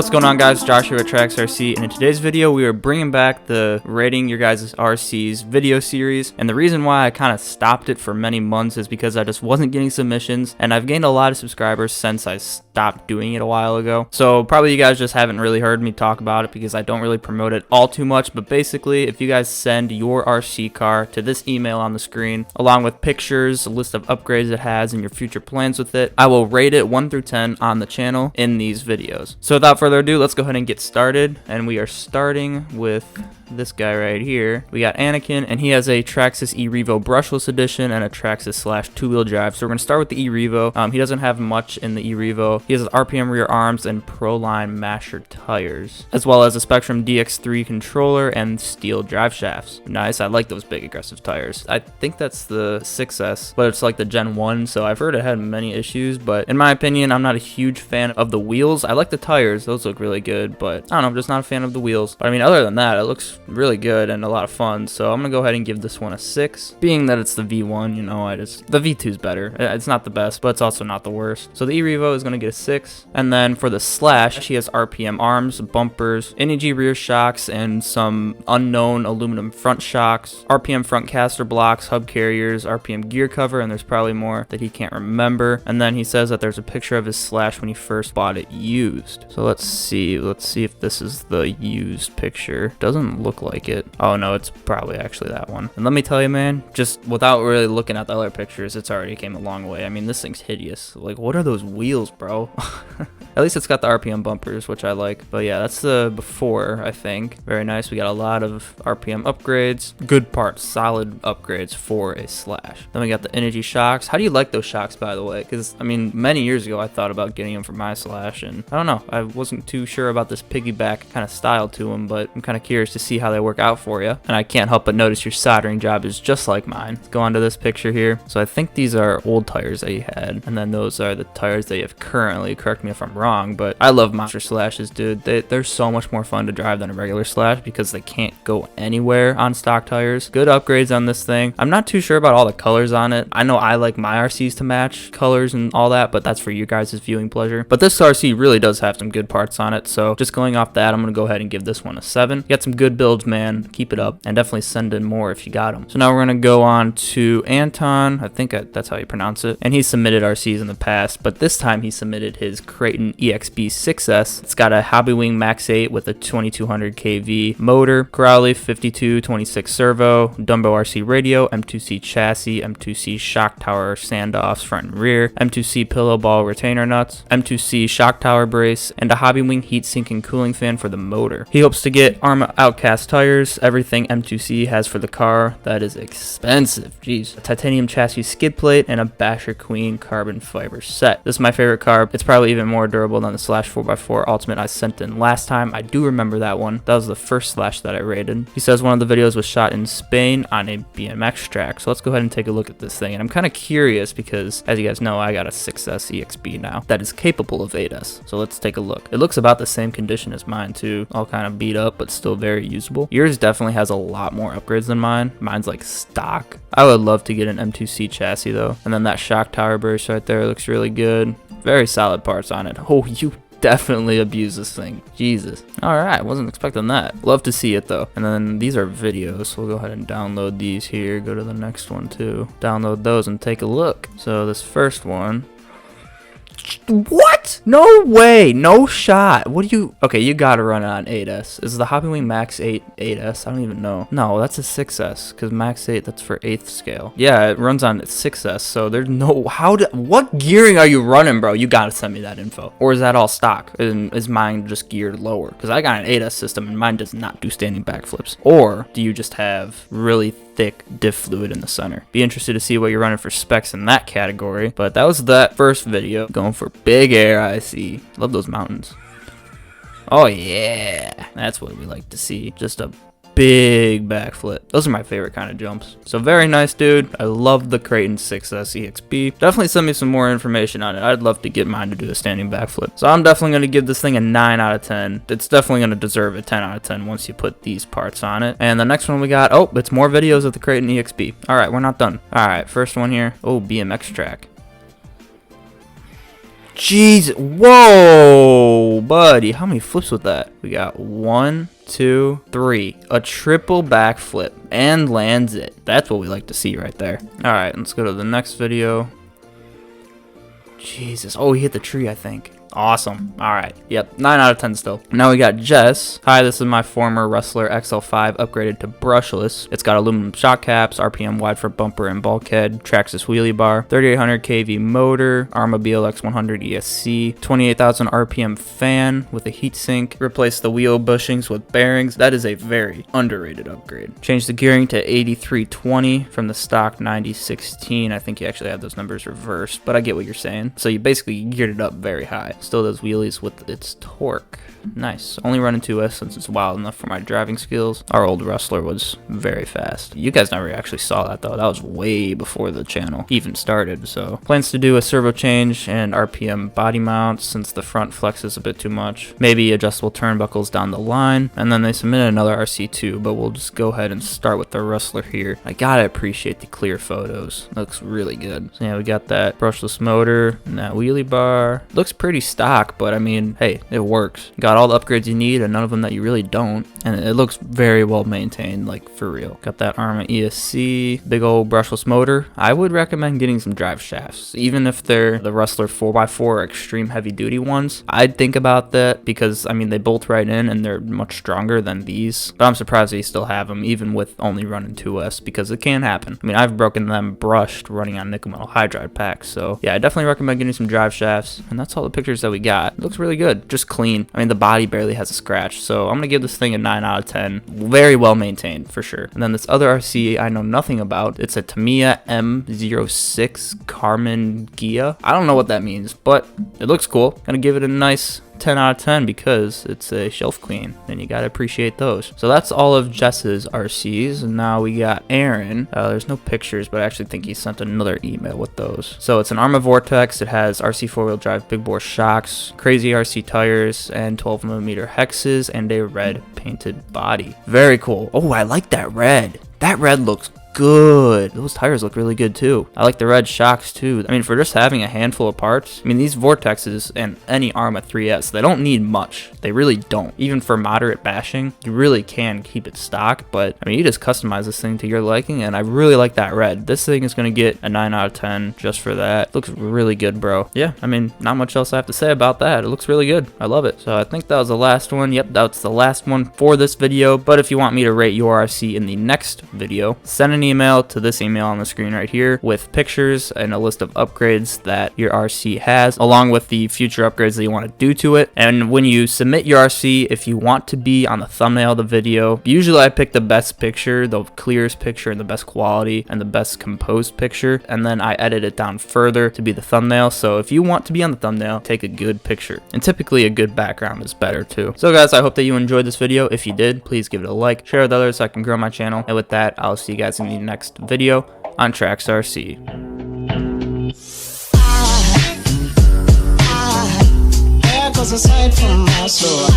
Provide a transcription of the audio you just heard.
What's going on, guys? Josh here at Trax RC, and in today's video we are bringing back the rating your guys' RC's video series. And the reason why I kind of stopped it for many months is because I just wasn't getting submissions, and I've gained a lot of subscribers since I stopped doing it a while ago. So probably you guys just haven't really heard me talk about it because I don't really promote it all too much. But basically, if you guys send your RC car to this email on the screen along with pictures, a list of upgrades it has, and your future plans with it, I will rate it 1 through 10 on the channel in these videos. So without further ado, let's go ahead and get started. And we are starting with this guy right here. We got Anakin, and he has a Traxxas E-Revo brushless edition and a Traxxas / two-wheel drive. So we're going to start with the E-Revo. He doesn't have much in the E-Revo. He has RPM rear arms and Proline masher tires, as well as a Spectrum DX3 controller and steel drive shafts. Nice. I like those big aggressive tires. I think that's the 6S, but it's like the Gen 1, so I've heard it had many issues, but in my opinion, I'm not a huge fan of the wheels. I like the tires. Those look really good, but I don't know, I'm just not a fan of the wheels. But I mean, other than that, it looks really good and a lot of fun, so I'm gonna go ahead and give this one a 6. Being that it's the V1, you know, the V2's better. It's not the best, but it's also not the worst. So the E-Revo is gonna get a 6. And then for the Slash, he has RPM arms, bumpers, NEG rear shocks, and some unknown aluminum front shocks, RPM front caster blocks, hub carriers, RPM gear cover, and there's probably more that he can't remember. And then he says that there's a picture of his Slash when he first bought it used. So let's see if this is the used picture. Doesn't look like it. Oh no, it's probably actually that one. And let me tell you, man, just without really looking at the other pictures, it's already came a long way. I mean, this thing's hideous. Like, what are those wheels, bro? At least it's got the RPM bumpers, which I like. But yeah, that's the before, I think. Very nice. We got a lot of RPM upgrades. Good parts, solid upgrades for a Slash. Then we got the Energy shocks. How do you like those shocks, by the way? Because, I mean, many years ago, I thought about getting them for my Slash, and I don't know. I wasn't too sure about this piggyback kind of style to them, but I'm kind of curious to see how they work out for you. And I can't help but notice your soldering job is just like mine. Let's go on to this picture here. So I think these are old tires that he had, and then those are the tires that you have currently. Correct me if I'm wrong, but I love monster Slashes, dude. They're so much more fun to drive than a regular Slash because they can't go anywhere on stock tires. Good upgrades on this thing. I'm not too sure about all the colors on it. I know I like my RCs to match colors and all that, but that's for you guys' viewing pleasure. But this RC really does have some good parts on it, so just going off that, I'm gonna go ahead and give this one a 7. You got some good builds, man. Keep it up, and definitely send in more if you got them. So now we're gonna go on to Anton. I think that's how you pronounce it. And he submitted RCs in the past, but this time he submitted his Creighton EXB 6S. It's got a Hobbywing Max 8 with a 2200 kV motor, Crowley 5226 servo, Dumbo RC radio, M2C chassis, M2C shock tower standoffs front and rear, M2C pillow ball retainer nuts, M2C shock tower brace, and a Hobbywing heatsink and cooling fan for the motor. He hopes to get Arma Outcast tires, everything M2C has for the car. That is expensive, jeez. A titanium chassis skid plate and a Basher Queen carbon fiber set. This is my favorite car. It's probably even more durable than the Slash 4x4 Ultimate I sent in last time. I do remember that one. That was the first Slash that I rated. He says one of the videos was shot in Spain on a BMX track. So let's go ahead and take a look at this thing. And I'm kind of curious because, as you guys know, I got a 6S EXB now that is capable of 8S. So let's take a look. It looks about the same condition as mine too. All kind of beat up, but still very usable. Yours definitely has a lot more upgrades than mine. Mine's like stock. I would love to get an M2C chassis though. And then that shock tower brace right there looks really good. Very solid parts on it. Oh, you definitely abuse this thing. Jesus. Alright, wasn't expecting that. Love to see it though. And then these are videos, so we'll go ahead and download these here. Go to the next one too. Download those and take a look. So this first one. What? No way. No shot. What do you... Okay, you gotta run it on 8S. Is the Hobbywing Max 8 8S? I don't even know. No, that's a 6S, because Max 8, that's for 8th scale. Yeah, it runs on 6S, so there's no... What gearing are you running, bro? You gotta send me that info. Or is that all stock? And is mine just geared lower? Because I got an 8S system, and mine does not do standing backflips. Or do you just have really thick diff fluid in the center? Be interested to see what you're running for specs in that category. But that was that first video. Going for big air, I see. Love those mountains. Oh yeah, that's what we like to see. Just a big backflip. Those are my favorite kind of jumps. So very nice, dude. I love the Creighton 6S EXB. Definitely send me some more information on it. I'd love to get mine to do a standing backflip. So I'm definitely going to give this thing a 9 out of 10. It's definitely going to deserve a 10 out of 10 once you put these parts on it. And the next one we got, oh, it's more videos of the Creighton EXB. All right, we're not done. All right, first one here. Oh, BMX track. Jeez. Whoa, buddy. How many flips with that? We got 1, 2, 3. A triple backflip and lands it. That's what we like to see right there. All right, let's go to the next video. Jesus. Oh, he hit the tree, I think. Awesome. All right. Yep. 9 out of 10 still. Now we got Jess. Hi, this is my former Wrestler XL5 upgraded to brushless. It's got aluminum shock caps, RPM wide for bumper and bulkhead, Traxxas wheelie bar, 3800 kV motor, Arma BLX100 ESC, 28,000 RPM fan with a heatsink. Replace the wheel bushings with bearings. That is a very underrated upgrade. Change the gearing to 8320 from the stock 9016. I think you actually have those numbers reversed, but I get what you're saying. So you basically geared it up very high. Still does wheelies with its torque. Nice. Only running 2S since it's wild enough for my driving skills. Our old Wrestler was very fast. You guys never actually saw that though. That was way before the channel even started. So plans to do a servo change and RPM body mount since the front flexes a bit too much. Maybe adjustable turnbuckles down the line. And then they submitted another RC2, but we'll just go ahead and start with the Wrestler here. I gotta appreciate the clear photos. Looks really good. So yeah, we got that brushless motor and that wheelie bar. Looks pretty stock, but I mean, hey, it works. Got all the upgrades you need and none of them that you really don't, and it looks very well maintained, like for real. Got that Arma ESC, big old brushless motor. I would recommend getting some drive shafts, even if they're the Wrestler 4x4 or extreme heavy duty ones. I'd think about that because I mean they bolt right in and they're much stronger than these, but I'm surprised they still have them even with only running 2S, because it can happen. I mean, I've broken them brushed running on nickel metal hydride packs. So yeah, I definitely recommend getting some drive shafts, and that's all the pictures that we got. It looks really good, just clean. I mean, the body barely has a scratch, so I'm gonna give this thing a 9 out of 10. Very well maintained for sure. And then this other RC I know nothing about. It's a Tamiya M06 Carmen Gia. I don't know what that means, but it looks cool. Gonna give it a nice 10 out of 10 because it's a shelf clean, and you gotta appreciate those. So that's all of Jess's RCs, and now we got Aaron. There's no pictures, but I actually think he sent another email with those. So it's an Arma Vortex. It has RC 4-wheel drive big bore shocks, crazy RC tires, and 12mm hexes, and a red painted body. Very cool. Oh, I like that red. That red looks good. Those tires look really good too. I like the red shocks too. I mean, for just having a handful of parts, I mean, these Vortexes and any Arma 3S, they don't need much. They really don't. Even for moderate bashing, you really can keep it stock, but I mean, you just customize this thing to your liking, and I really like that red. This thing is going to get a 9 out of 10 just for that. Looks really good, bro. Yeah, I mean, not much else I have to say about that. It looks really good. I love it. So I think that was the last one. Yep, that's the last one for this video, but if you want me to rate your RC in the next video, send an email to this email on the screen right here with pictures and a list of upgrades that your RC has, along with the future upgrades that you want to do to it. And when you submit your RC, if you want to be on the thumbnail of the video, usually I pick the best picture, the clearest picture, and the best quality and the best composed picture, and then I edit it down further to be the thumbnail. So if you want to be on the thumbnail, take a good picture, and typically a good background is better too. So guys, I hope that you enjoyed this video. If you did, please give it a like, share with others so I can grow my channel, and with that, I'll see you guys in the next video on Trax RC. Cause aside from my soul,